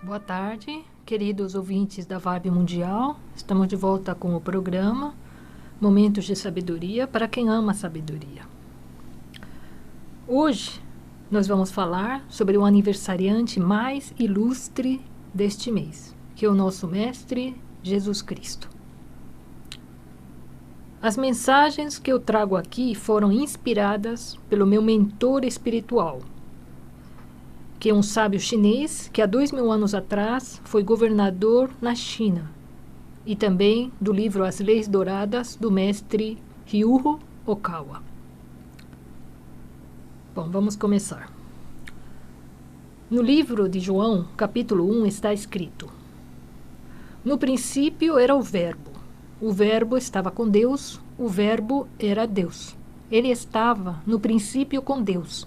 Boa tarde, queridos ouvintes da Vibe Mundial. Estamos de volta com o programa Momentos de Sabedoria para quem ama sabedoria. Hoje nós vamos falar sobre o aniversariante mais ilustre deste mês, que é o nosso Mestre Jesus Cristo. As mensagens que eu trago aqui foram inspiradas pelo meu mentor espiritual, que é um sábio chinês que há 2000 anos atrás foi governador na China, e também do livro As Leis Douradas, do mestre Ryuho Okawa. Bom, vamos começar. No livro de João, capítulo 1, está escrito: No princípio era o Verbo estava com Deus, o Verbo era Deus. Ele estava no princípio com Deus.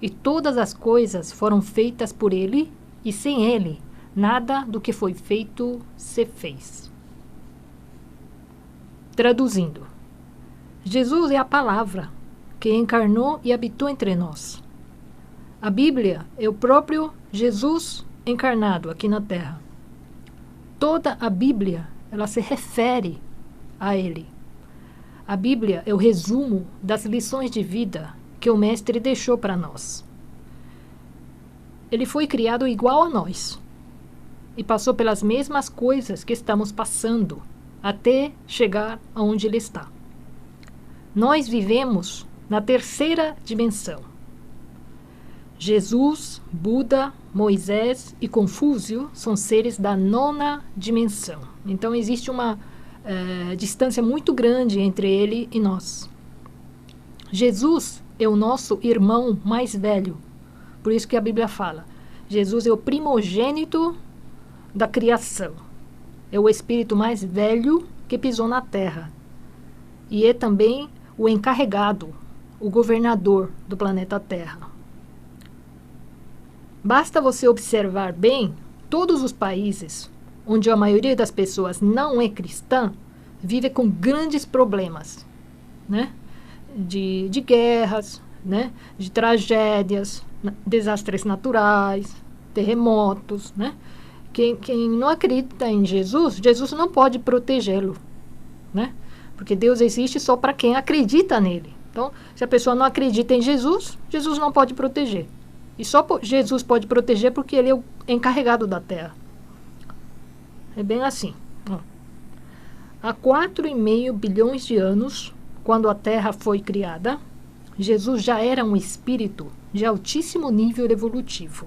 E todas as coisas foram feitas por ele, e sem ele, nada do que foi feito se fez. Traduzindo, Jesus é a palavra que encarnou e habitou entre nós. A Bíblia é o próprio Jesus encarnado aqui na Terra. Toda a Bíblia, ela se refere a ele. A Bíblia é o resumo das lições de vida que o Mestre deixou para nós. Ele foi criado igual a nós e passou pelas mesmas coisas que estamos passando até chegar aonde ele está. Nós vivemos na terceira dimensão. Jesus, Buda, Moisés e Confúcio são seres da nona dimensão. Então existe uma distância muito grande entre ele e nós. Jesus é o nosso irmão mais velho. Por isso que a Bíblia fala, Jesus é o primogênito da criação. É o espírito mais velho que pisou na terra. E é também o encarregado, o governador do planeta Terra. Basta você observar bem, todos os países onde a maioria das pessoas não é cristã, vive com grandes problemas, né? De guerras, né? De tragédias, desastres naturais, terremotos, né? Quem não acredita em Jesus, Jesus não pode protegê-lo, né? Porque Deus existe só para quem acredita nele. Então, se a pessoa não acredita em Jesus, Jesus não pode proteger. E só Jesus pode proteger porque ele é o encarregado da terra. É bem assim. Há 4,5 bilhões de anos, quando a Terra foi criada, Jesus já era um espírito de altíssimo nível evolutivo.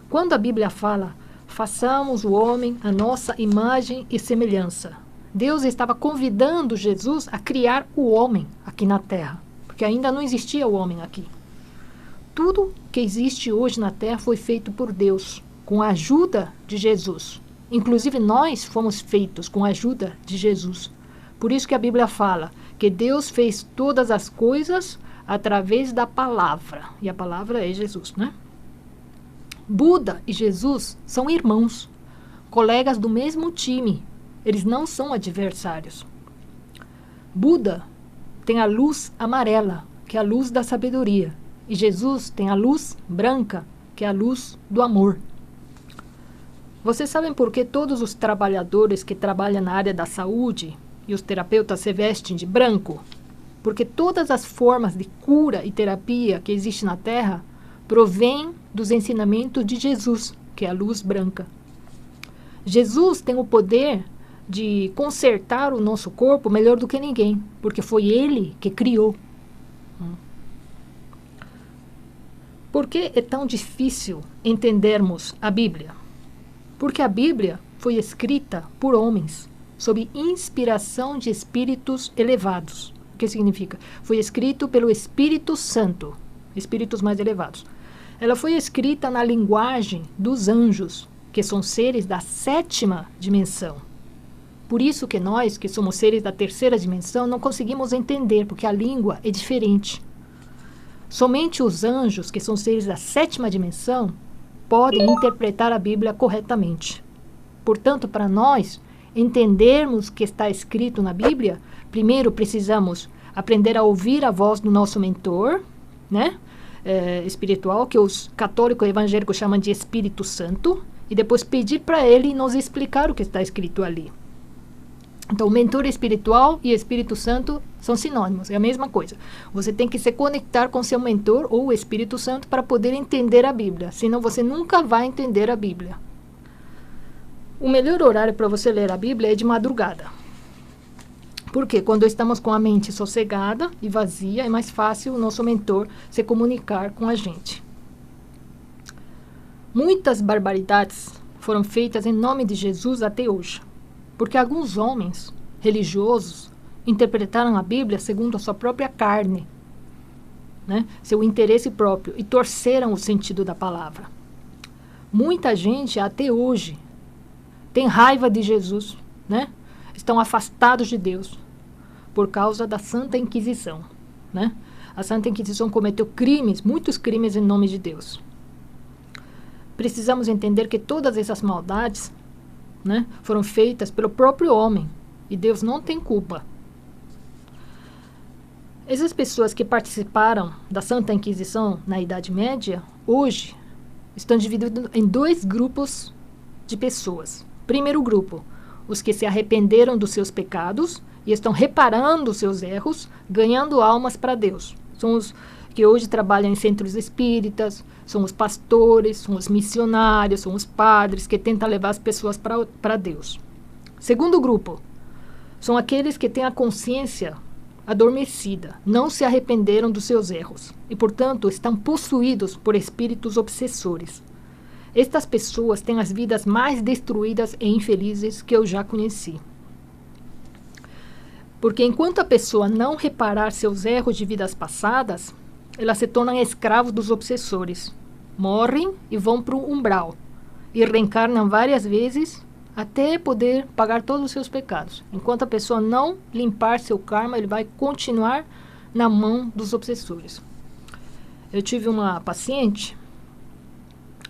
Quando a Bíblia fala, façamos o homem a nossa imagem e semelhança, Deus estava convidando Jesus a criar o homem aqui na Terra, porque ainda não existia o homem aqui. Tudo que existe hoje na Terra foi feito por Deus, com a ajuda de Jesus. Inclusive nós fomos feitos com a ajuda de Jesus. Por isso que a Bíblia fala que Deus fez todas as coisas através da palavra. E a palavra é Jesus, né? Buda e Jesus são irmãos, colegas do mesmo time. Eles não são adversários. Buda tem a luz amarela, que é a luz da sabedoria. E Jesus tem a luz branca, que é a luz do amor. Vocês sabem por que todos os trabalhadores que trabalham na área da saúde e os terapeutas se vestem de branco? Porque todas as formas de cura e terapia que existem na Terra provêm dos ensinamentos de Jesus, que é a luz branca. Jesus tem o poder de consertar o nosso corpo melhor do que ninguém, porque foi ele que criou. Por que é tão difícil entendermos a Bíblia? Porque a Bíblia foi escrita por homens, sob inspiração de espíritos elevados. O que significa? Foi escrito pelo Espírito Santo, espíritos mais elevados. Ela foi escrita na linguagem dos anjos, que são seres da 7ª dimensão. Por isso que nós, que somos seres da terceira dimensão, não conseguimos entender, porque a língua é diferente. Somente os anjos, que são seres da sétima dimensão, podem interpretar a Bíblia corretamente. Portanto, para nós entendermos o que está escrito na Bíblia, primeiro precisamos aprender a ouvir a voz do nosso mentor, né? Espiritual, que os católicos evangélicos chamam de Espírito Santo, e depois pedir para ele nos explicar o que está escrito ali. Então, o mentor espiritual e Espírito Santo são sinônimos, é a mesma coisa. Você tem que se conectar com seu mentor ou o Espírito Santo para poder entender a Bíblia, senão você nunca vai entender a Bíblia. O melhor horário para você ler a Bíblia é de madrugada. Porque quando estamos com a mente sossegada e vazia, é mais fácil o nosso mentor se comunicar com a gente. Muitas barbaridades foram feitas em nome de Jesus até hoje, porque alguns homens religiosos interpretaram a Bíblia segundo a sua própria carne, né? Seu interesse próprio, e torceram o sentido da palavra. Muita gente até hoje tem raiva de Jesus, né? Estão afastados de Deus por causa da Santa Inquisição, né? A Santa Inquisição cometeu crimes, muitos crimes em nome de Deus. Precisamos entender que todas essas maldades, né, foram feitas pelo próprio homem, e Deus não tem culpa. Essas pessoas que participaram da Santa Inquisição na Idade Média, hoje, estão divididos em dois grupos de pessoas. Primeiro grupo, os que se arrependeram dos seus pecados e estão reparando os seus erros, ganhando almas para Deus. São os que hoje trabalham em centros espíritas, são os pastores, são os missionários, são os padres que tentam levar as pessoas para Deus. Segundo grupo, são aqueles que têm a consciência adormecida, não se arrependeram dos seus erros e, portanto, estão possuídos por espíritos obsessores. Estas pessoas têm as vidas mais destruídas e infelizes que eu já conheci. Porque enquanto a pessoa não reparar seus erros de vidas passadas, elas se tornam escravos dos obsessores, morrem e vão para o umbral, e reencarnam várias vezes até poder pagar todos os seus pecados. Enquanto a pessoa não limpar seu karma, ele vai continuar na mão dos obsessores. Eu tive uma paciente,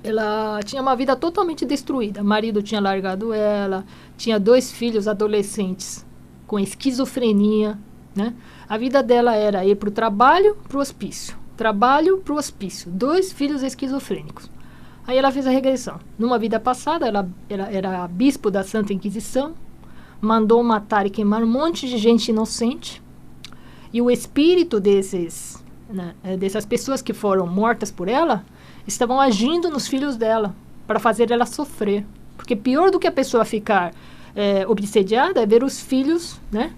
ela tinha uma vida totalmente destruída. O marido tinha largado ela, tinha 2 filhos adolescentes com esquizofrenia, né? A vida dela era ir para o trabalho, para o hospício. Trabalho, para o hospício. 2 filhos esquizofrênicos. Aí ela fez a regressão. Numa vida passada, ela era bispo da Santa Inquisição, mandou matar e queimar um monte de gente inocente. E o espírito dessas pessoas que foram mortas por ela, estavam agindo nos filhos dela, para fazer ela sofrer. Porque pior do que a pessoa ficar obsediada é ver os filhos, né,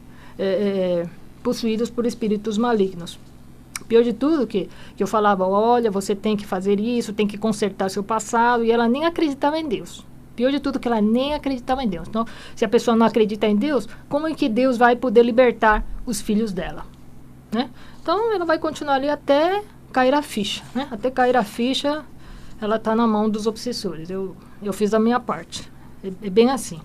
possuídos por espíritos malignos. Pior de tudo que eu falava, olha, você tem que fazer isso, tem que consertar seu passado, e ela nem acreditava em Deus. Pior de tudo que ela nem acreditava em Deus. Então, se a pessoa não acredita em Deus, como é que Deus vai poder libertar os filhos dela, né? Então, ela vai continuar ali até cair a ficha, né? Até cair a ficha, ela está na mão dos obsessores. Eu fiz a minha parte. É bem assim.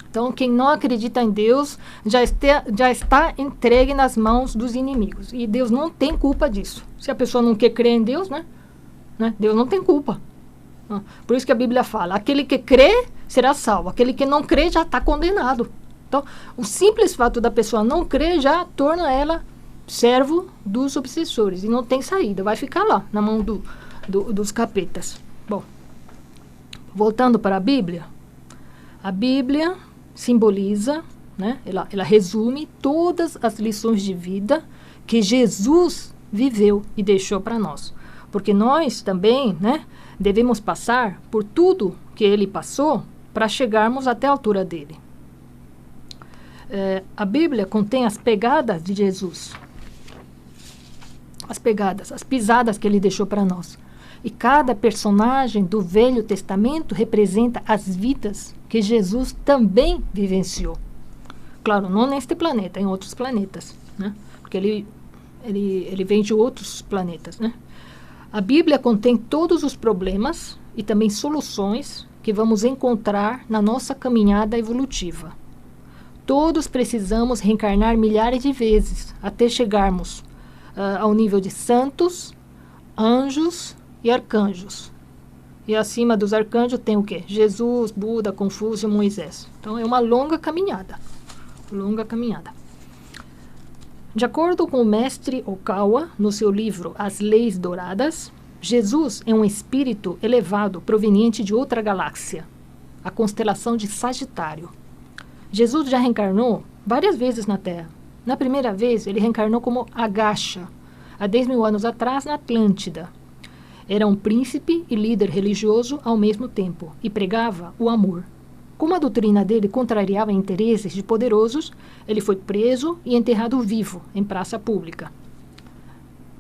Então, quem não acredita em Deus já está entregue nas mãos dos inimigos. E Deus não tem culpa disso. Se a pessoa não quer crer em Deus, né? Deus não tem culpa. Por isso que a Bíblia fala, aquele que crê será salvo. Aquele que não crê já está condenado. Então, o simples fato da pessoa não crer já torna ela servo dos obsessores. E não tem saída. Vai ficar lá, na mão dos capetas. Bom, voltando para a Bíblia. A Bíblia simboliza, né? Ela resume todas as lições de vida que Jesus viveu e deixou para nós. Porque nós também, né, devemos passar por tudo que ele passou para chegarmos até a altura dele. A Bíblia contém as pegadas de Jesus. As pegadas, as pisadas que ele deixou para nós. E cada personagem do Velho Testamento representa as vidas que Jesus também vivenciou. Claro, não neste planeta, em outros planetas, né? Porque ele vem de outros planetas, né? A Bíblia contém todos os problemas e também soluções que vamos encontrar na nossa caminhada evolutiva. Todos precisamos reencarnar milhares de vezes até chegarmos ao nível de santos, anjos e arcanjos. E acima dos arcanjos tem o quê? Jesus, Buda, Confúcio, Moisés. Então é uma longa caminhada. Longa caminhada. De acordo com o mestre Okawa, no seu livro As Leis Douradas, Jesus é um espírito elevado proveniente de outra galáxia, a constelação de Sagitário. Jesus já reencarnou várias vezes na Terra. Na primeira vez, ele reencarnou como Agacha, há 10.000 anos atrás, na Atlântida. Era um príncipe e líder religioso ao mesmo tempo, e pregava o amor. Como a doutrina dele contrariava interesses de poderosos, ele foi preso e enterrado vivo em praça pública.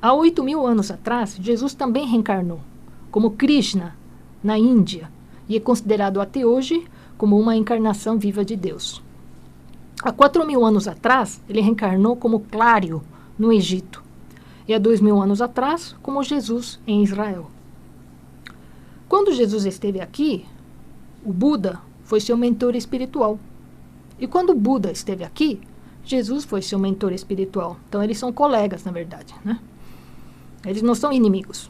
Há 8.000 anos atrás, Jesus também reencarnou, como Krishna, na Índia, e é considerado até hoje como uma encarnação viva de Deus. Há 4.000 anos atrás, ele reencarnou como Clário, no Egito. E há 2.000 anos atrás, como Jesus, em Israel. Quando Jesus esteve aqui, o Buda foi seu mentor espiritual. E quando o Buda esteve aqui, Jesus foi seu mentor espiritual. Então, eles são colegas, na verdade, né? Eles não são inimigos.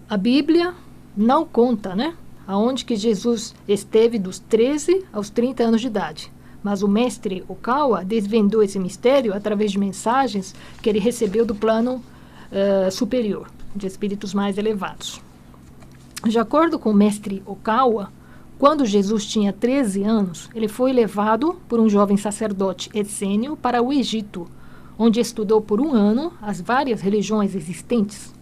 A Bíblia não conta, né, aonde que Jesus esteve dos 13 aos 30 anos de idade. Mas o mestre Okawa desvendou esse mistério através de mensagens que ele recebeu do plano superior, de espíritos mais elevados. De acordo com o mestre Okawa, quando Jesus tinha 13 anos, ele foi levado por um jovem sacerdote essênio para o Egito, onde estudou por 1 ano as várias religiões existentes.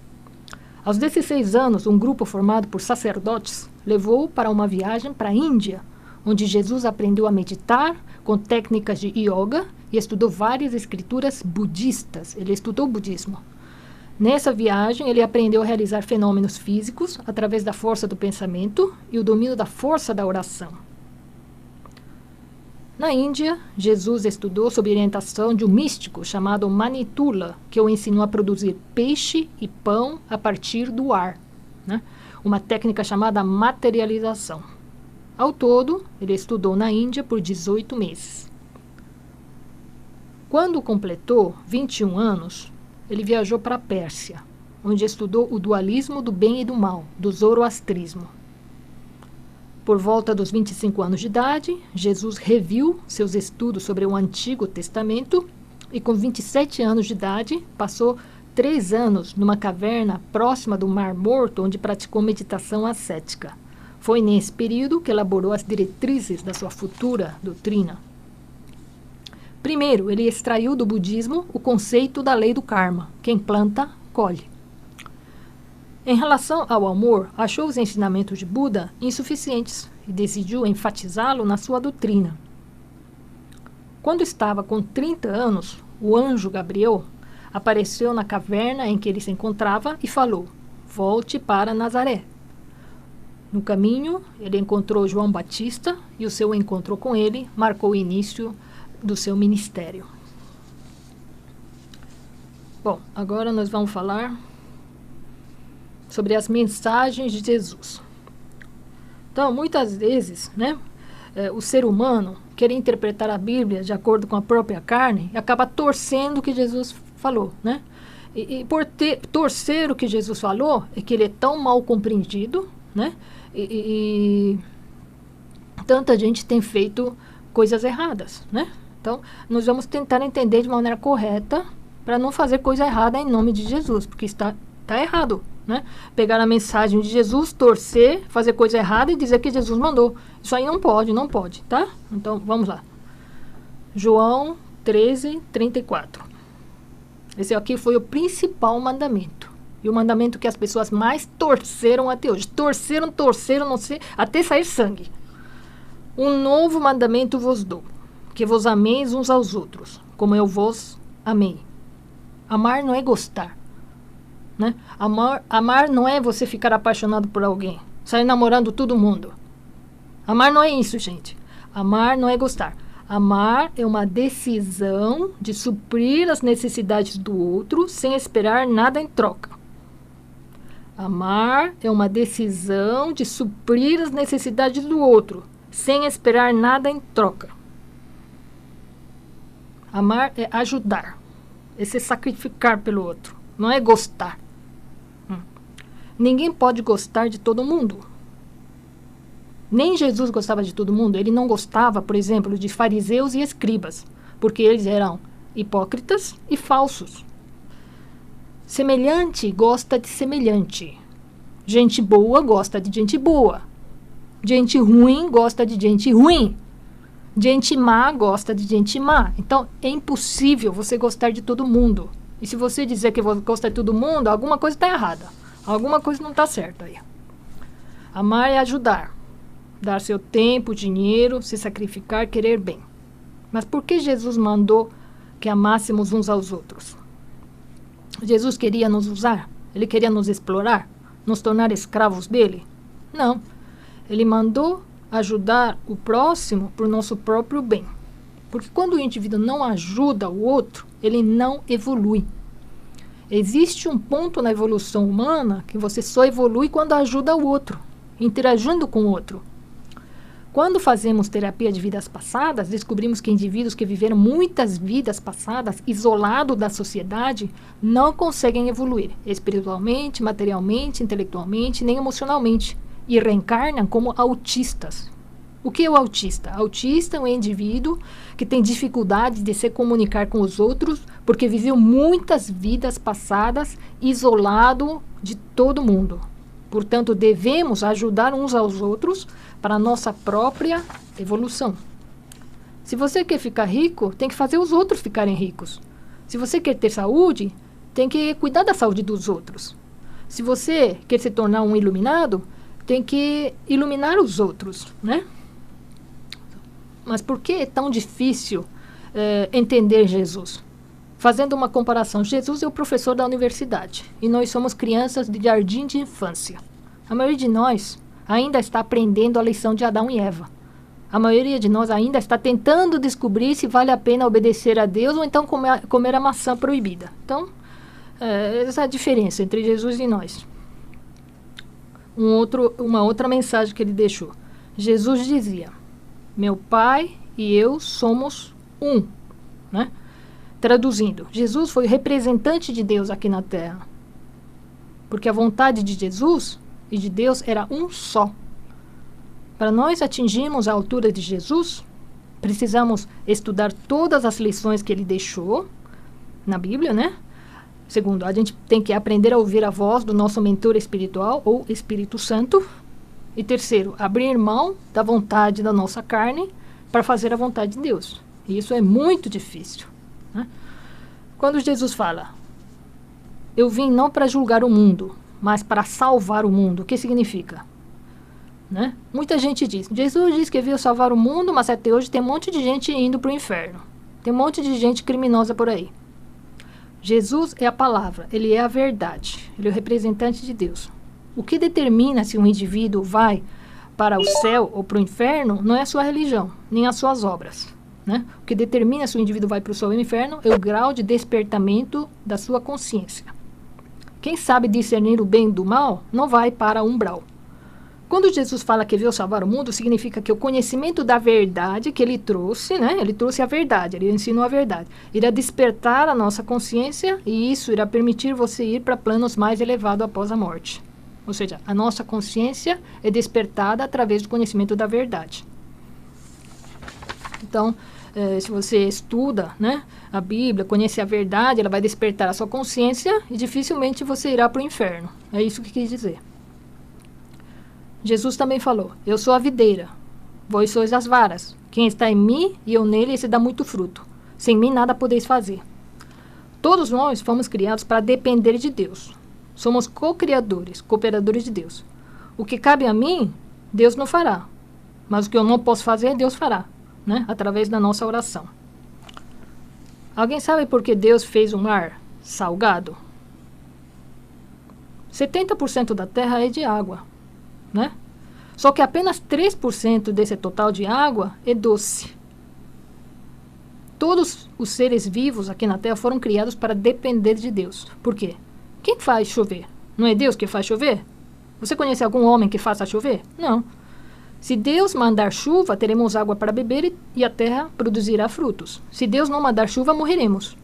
Aos 16 anos, um grupo formado por sacerdotes levou-o para uma viagem para a Índia, onde Jesus aprendeu a meditar com técnicas de yoga e estudou várias escrituras budistas. Ele estudou o budismo. Nessa viagem, ele aprendeu a realizar fenômenos físicos através da força do pensamento e o domínio da força da oração. Na Índia, Jesus estudou sob orientação de um místico chamado Manitula, que o ensinou a produzir peixe e pão a partir do ar, né? Uma técnica chamada materialização. Ao todo, ele estudou na Índia por 18 meses. Quando completou 21 anos, ele viajou para a Pérsia, onde estudou o dualismo do bem e do mal, do zoroastrismo. Por volta dos 25 anos de idade, Jesus reviu seus estudos sobre o Antigo Testamento e, com 27 anos de idade, passou 3 anos numa caverna próxima do Mar Morto, onde praticou meditação ascética. Foi nesse período que elaborou as diretrizes da sua futura doutrina. Primeiro, ele extraiu do budismo o conceito da lei do karma. Quem planta, colhe. Em relação ao amor, achou os ensinamentos de Buda insuficientes e decidiu enfatizá-lo na sua doutrina. Quando estava com 30 anos, o anjo Gabriel apareceu na caverna em que ele se encontrava e falou: "Volte para Nazaré." No caminho, ele encontrou João Batista e o seu encontro com ele marcou o início do seu ministério. Bom, agora nós vamos falar sobre as mensagens de Jesus. Então, muitas vezes, né, o ser humano quer interpretar a Bíblia de acordo com a própria carne e acaba torcendo o que Jesus falou, né? E por torcer o que Jesus falou, é que ele é tão mal compreendido, né? E tanta gente tem feito coisas erradas, né? Então, nós vamos tentar entender de maneira correta para não fazer coisa errada em nome de Jesus, porque está errado, né? Pegar a mensagem de Jesus, torcer, fazer coisa errada e dizer que Jesus mandou. Isso aí não pode, tá? Então, vamos lá. João 13:34. Esse aqui foi o principal mandamento. E o mandamento que as pessoas mais torceram até hoje. Torceram, não sei, até sair sangue. Um novo mandamento vos dou, que vos ameis uns aos outros, como eu vos amei. Amar não é gostar, né? Amar não é você ficar apaixonado por alguém, sair namorando todo mundo. Amar não é isso, gente. Amar não é gostar. Amar é uma decisão de suprir as necessidades do outro sem esperar nada em troca. Amar é uma decisão de suprir as necessidades do outro sem esperar nada em troca. Amar é ajudar, é se sacrificar pelo outro, não é gostar. Ninguém pode gostar de todo mundo. Nem Jesus gostava de todo mundo. Ele não gostava, por exemplo, de fariseus e escribas, porque eles eram hipócritas e falsos. Semelhante gosta de semelhante. Gente boa gosta de gente boa. Gente ruim gosta de gente ruim. Gente má gosta de gente má. Então, é impossível você gostar de todo mundo. E se você dizer que você gosta de todo mundo, alguma coisa está errada. Alguma coisa não está certa aí. Amar é ajudar. Dar seu tempo, dinheiro, se sacrificar, querer bem. Mas por que Jesus mandou que amássemos uns aos outros? Jesus queria nos usar? Ele queria nos explorar? Nos tornar escravos dele? Não. Ele mandou ajudar o próximo por nosso próprio bem. Porque quando o indivíduo não ajuda o outro, ele não evolui. Existe um ponto na evolução humana que você só evolui quando ajuda o outro, interagindo com o outro. Quando fazemos terapia de vidas passadas, descobrimos que indivíduos que viveram muitas vidas passadas, isolados da sociedade, não conseguem evoluir espiritualmente, materialmente, intelectualmente, nem emocionalmente, e reencarnam como autistas. O que é o autista? Autista é um indivíduo que tem dificuldade de se comunicar com os outros porque viveu muitas vidas passadas isolado de todo mundo. Portanto, devemos ajudar uns aos outros para a nossa própria evolução. Se você quer ficar rico, tem que fazer os outros ficarem ricos. Se você quer ter saúde, tem que cuidar da saúde dos outros. Se você quer se tornar um iluminado, tem que iluminar os outros, né? Mas por que é tão difícil entender Jesus? Fazendo uma comparação, Jesus é o professor da universidade e nós somos crianças de jardim de infância. A maioria de nós ainda está aprendendo a lição de Adão e Eva. A maioria de nós ainda está tentando descobrir se vale a pena obedecer a Deus ou então comer a maçã proibida. Então, essa é a diferença entre Jesus e nós. Uma outra mensagem que ele deixou. Jesus dizia: meu Pai e eu somos um, né? Traduzindo, Jesus foi o representante de Deus aqui na Terra. Porque a vontade de Jesus e de Deus era um só. Para nós atingirmos a altura de Jesus, precisamos estudar todas as lições que ele deixou na Bíblia, né? Segundo, a gente tem que aprender a ouvir a voz do nosso mentor espiritual ou Espírito Santo. E terceiro, abrir mão da vontade da nossa carne para fazer a vontade de Deus. E isso é muito difícil, né? Quando Jesus fala, eu vim não para julgar o mundo, mas para salvar o mundo, o que significa? Né? Muita gente diz, Jesus disse que veio salvar o mundo, mas até hoje tem um monte de gente indo para o inferno. Tem um monte de gente criminosa por aí. Jesus é a palavra, ele é a verdade, ele é o representante de Deus. O que determina se um indivíduo vai para o céu ou para o inferno não é a sua religião, nem as suas obras, né? O que determina se o indivíduo vai para o céu ou o inferno é o grau de despertamento da sua consciência. Quem sabe discernir o bem do mal não vai para o umbral. Quando Jesus fala que veio salvar o mundo, significa que o conhecimento da verdade que ele trouxe, né? Ele trouxe a verdade, ele ensinou a verdade. Irá despertar a nossa consciência e isso irá permitir você ir para planos mais elevados após a morte. Ou seja, a nossa consciência é despertada através do conhecimento da verdade. Então, se você estuda, né, a Bíblia, conhece a verdade, ela vai despertar a sua consciência e dificilmente você irá para o inferno. É isso que quis dizer. Jesus também falou, eu sou a videira, vós sois as varas. Quem está em mim e eu nele, esse dá muito fruto. Sem mim nada podeis fazer. Todos nós fomos criados para depender de Deus. Somos co-criadores, cooperadores de Deus. O que cabe a mim, Deus não fará. Mas o que eu não posso fazer, Deus fará, né? Através da nossa oração. Alguém sabe por que Deus fez o mar salgado? 70% da terra é de água, né? Só que apenas 3% desse total de água é doce. Todos os seres vivos aqui na Terra foram criados para depender de Deus. Por quê? Quem faz chover? Não é Deus que faz chover? Você conhece algum homem que faça chover? Não. Se Deus mandar chuva, teremos água para beber e a terra produzirá frutos. Se Deus não mandar chuva, morreremos.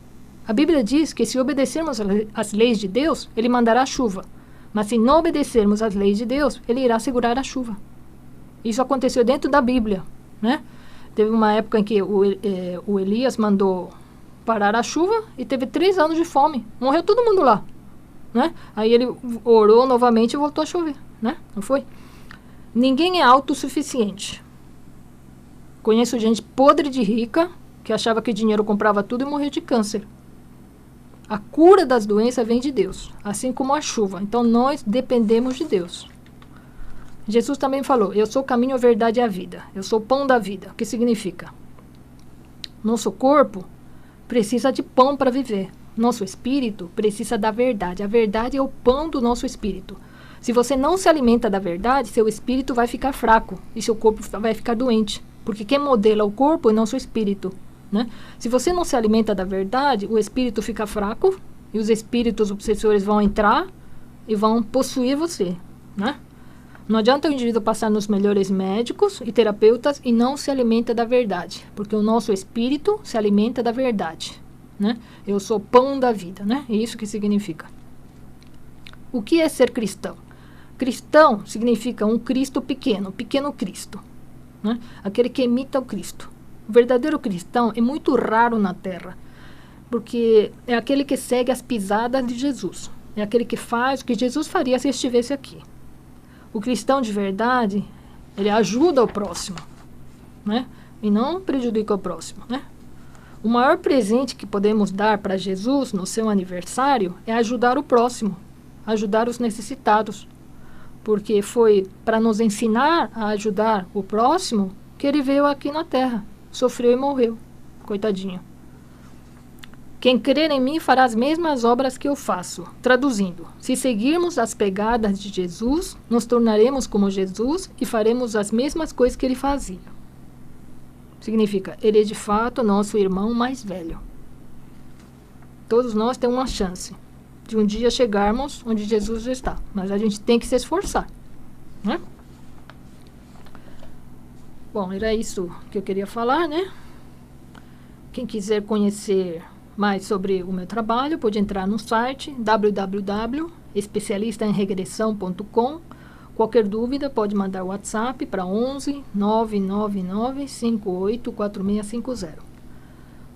A Bíblia diz que se obedecermos às leis de Deus, Ele mandará chuva. Mas se não obedecermos às leis de Deus, Ele irá segurar a chuva. Isso aconteceu dentro da Bíblia, né? Teve uma época em que o Elias mandou parar a chuva e teve 3 anos de fome. Morreu todo mundo lá, né? Aí ele orou novamente e voltou a chover, né? Não foi? Ninguém é autossuficiente. Conheço gente podre de rica que achava que dinheiro comprava tudo e morreu de câncer. A cura das doenças vem de Deus, assim como a chuva. Então nós dependemos de Deus. Jesus também falou: eu sou o caminho, a verdade e a vida. Eu sou o pão da vida. O que significa? Nosso corpo precisa de pão para viver. Nosso espírito precisa da verdade. A verdade é o pão do nosso espírito. Se você não se alimenta da verdade, seu espírito vai ficar fraco e seu corpo vai ficar doente. Porque quem modela o corpo é nosso espírito, né? Se você não se alimenta da verdade, o espírito fica fraco e os espíritos obsessores vão entrar e vão possuir você, né? Não adianta o indivíduo passar nos melhores médicos e terapeutas e não se alimenta da verdade, porque o nosso espírito se alimenta da verdade, né? Eu sou pão da vida, né? É isso que significa. O que é ser cristão? Cristão significa um Cristo pequeno, pequeno Cristo, né? Aquele que imita o Cristo. O verdadeiro cristão é muito raro na Terra, porque é aquele que segue as pisadas de Jesus. É aquele que faz o que Jesus faria se estivesse aqui. O cristão de verdade, ele ajuda o próximo, né? E não prejudica o próximo, né? O maior presente que podemos dar para Jesus no seu aniversário é ajudar o próximo, ajudar os necessitados. Porque foi para nos ensinar a ajudar o próximo que ele veio aqui na Terra, sofreu e morreu, coitadinho. Quem crer em mim fará as mesmas obras que eu faço. Traduzindo, se seguirmos as pegadas de Jesus, nos tornaremos como Jesus e faremos as mesmas coisas que ele fazia. Significa, ele é de fato nosso irmão mais velho. Todos nós temos uma chance de um dia chegarmos onde Jesus já está. Mas a gente tem que se esforçar, né? Bom, era isso que eu queria falar, né? Quem quiser conhecer mais sobre o meu trabalho, pode entrar no site www.especialistaemregressão.com. Qualquer dúvida, pode mandar o WhatsApp para 11 999 58 4650.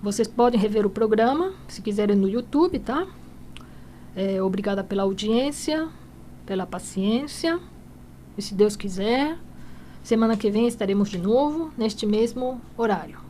Vocês podem rever o programa, se quiserem, no YouTube, tá? Obrigada pela audiência, pela paciência. E se Deus quiser, semana que vem estaremos de novo neste mesmo horário.